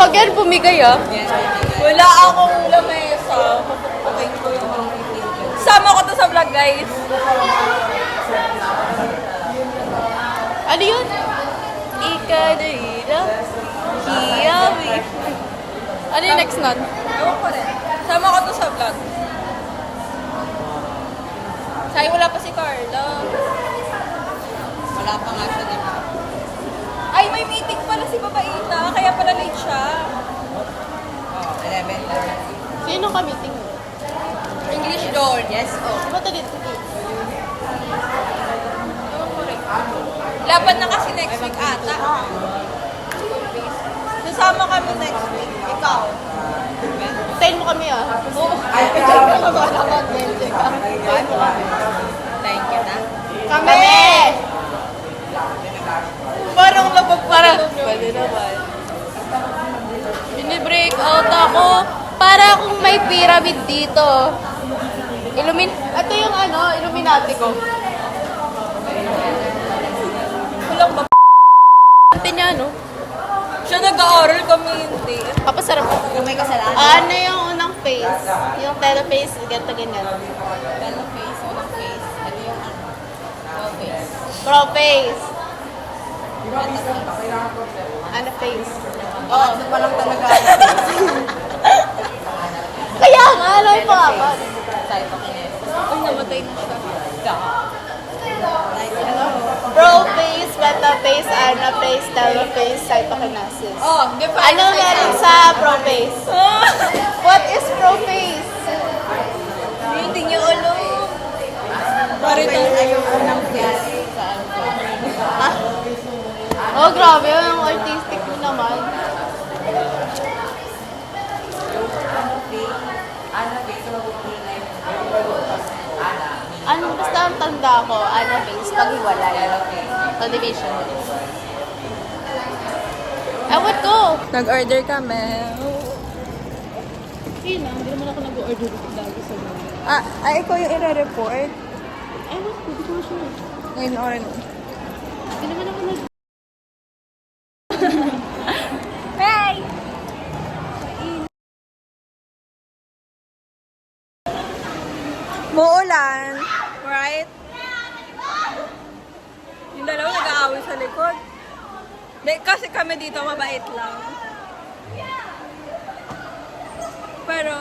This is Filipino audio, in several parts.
vlogger, bumigay ah. Wala akong lamesa. Okay ko yung mga meeting. Sama ko to sa vlog, guys. Ano yun? Ikadira, hiyawi. Ano yung next nun? Ewan ko rin. Sama ko to sa vlog. Say, wala pa si Carla. Wala pa nga siya, di ba? Ay, may meeting pala si Babaita. Kaya pala late siya. Oh, 11. Sino ka meeting mo? English door. Yes, oh. Ba't dito? Laban na kasi next week ata. Sasama kami next week. Ikaw. Tayin mo kami ah. Oo. Thank you na. Kami! Parang labag Para, pwede naman. Bini-break out ako para akong may pyramid dito. Ito yung ano, Illuminati ko. Walang ba? Ante niya, no? Siya nag-aaral kami hindi. Papasarap. Yung may kasalanan. Ano yung unang face? Yung teleface, ganito ganyan. Bello face, unang face. Ano yung ano? Low face. Pro face. Ano face? Oo, ano pa lang talaga. Kaya nga, alam mo pa ako. Say, pakinig. Ay, namatay na siya. Pro face, beta face, ana face, teleface, cytokinesis. Oh, define Ano meron sa pro face? What is pro face? Hindi niyo alam. Parang ayaw ko ng face. Oh, grabe. Ang artistic mo naman. Ano, basta ang tanda ko, ana face, paghiwalay. O division. Ewan ko. Nag-order kami. Hindi na, hindi naman ako nag-order dito lagi sa mga. Ay, ikaw yung i-report. Ewan ko, di ko sure. Ngayon oras. Hindi naman ako nag... Hey! Muulan. Right? Yung dalawa nag-aaway sa likod. Kasi kami dito mabait lang. Pero,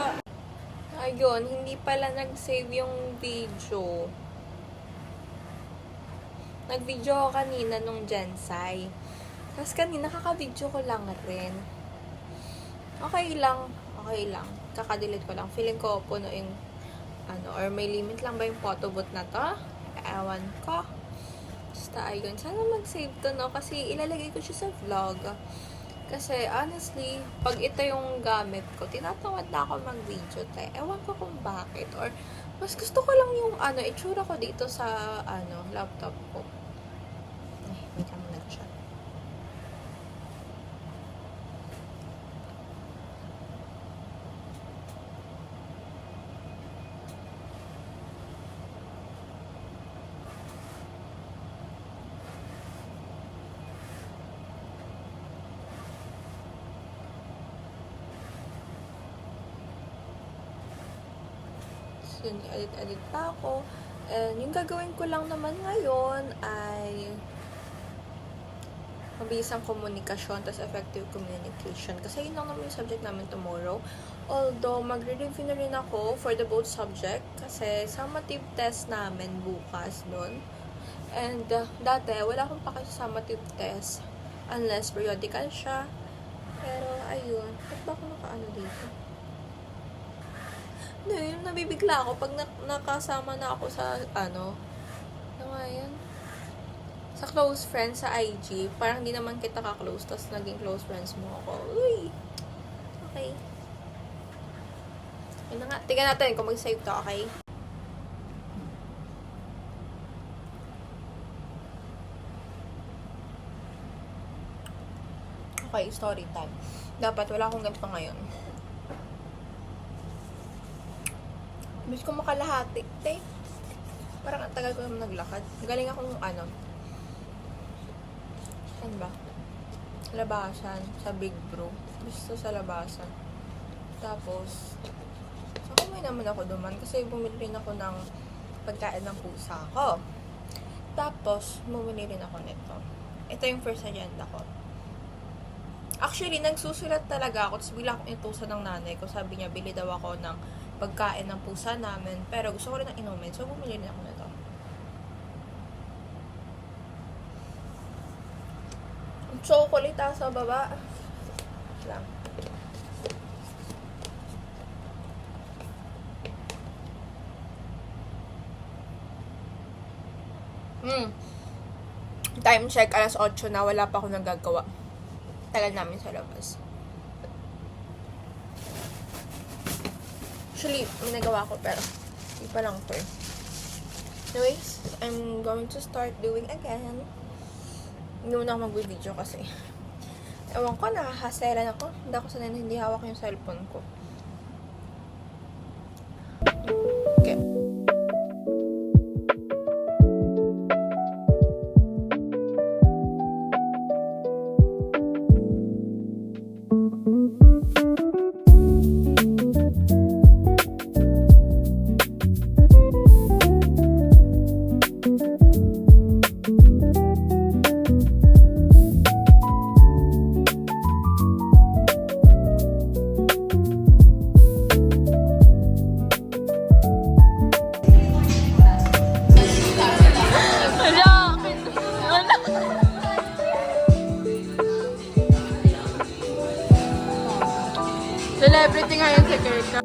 ayun, hindi pala nag-save yung video. Nag-video ako kanina nung Gensai. Tapos kanina kaka-video ko lang rin. Okay lang. Okay lang. Kaka-delete ko lang. Feeling ko puno yung or may limit lang ba yung photo booth na to? Ewan ko. Basta ayun. Sana mag-save to, no? Kasi ilalagay ko siya sa vlog. Kasi honestly, pag ito yung gamit ko, tinatamad na ako mag-video, te. Ewan ko kung bakit. Or mas gusto ko lang yung itsura ko dito sa laptop ko. Ay, wait lang muna siya. Yun, edit pa ako. And yung gagawin ko lang naman ngayon ay mabisang komunikasyon tas effective communication. Kasi yun lang naman yung subject namin tomorrow. Although, magre-review na rin ako for the both subject kasi summative test namin bukas doon. And dati, wala akong paki sa summative test unless periodical siya. Pero, ayun. Ba't ba ako nakaano dito? Nabibigla ako pag nakasama na ako sa ano nga yan? Sa close friends sa IG. Parang hindi naman kita ka-close, tapos naging close friends mo ako. Uy! Okay. Yun na nga. Tingnan natin kung mag-save to, okay? Okay, story time. Dapat wala akong ganito ngayon. Miss ko makalahati. Te, parang ang tagal ko naman naglakad. Galing akong ano ba? labasan, sa Big Bro. Gusto sa labasan. Tapos, so kumain naman ako duman kasi bumili rin ako ng pagkain ng pusa ko. Tapos, bumili rin ako nito. Ito yung first agenda ko. Actually, nagsusulat talaga ako. Tapos bigla akong inutusan ng nanay ko. Sabi niya, bili daw ako ng pagkain ng pusa namin. Pero gusto ko rin ng inumin. So, bumili rin ako nito. Chocolate sa baba. Lang. Time check, alas 8 na. Wala pa ako nagagawa. Tagal namin sa labas. Actually, may nagawa ko pero hindi pa lang to eh. Anyways, I'm going to start doing again. Hindi muna ako mag-video kasi ewan ko, nakakaselan ako. Hindi ako sanay na hindi hawak yung cellphone ko. Okay. Celebrity ngayon si Kirka.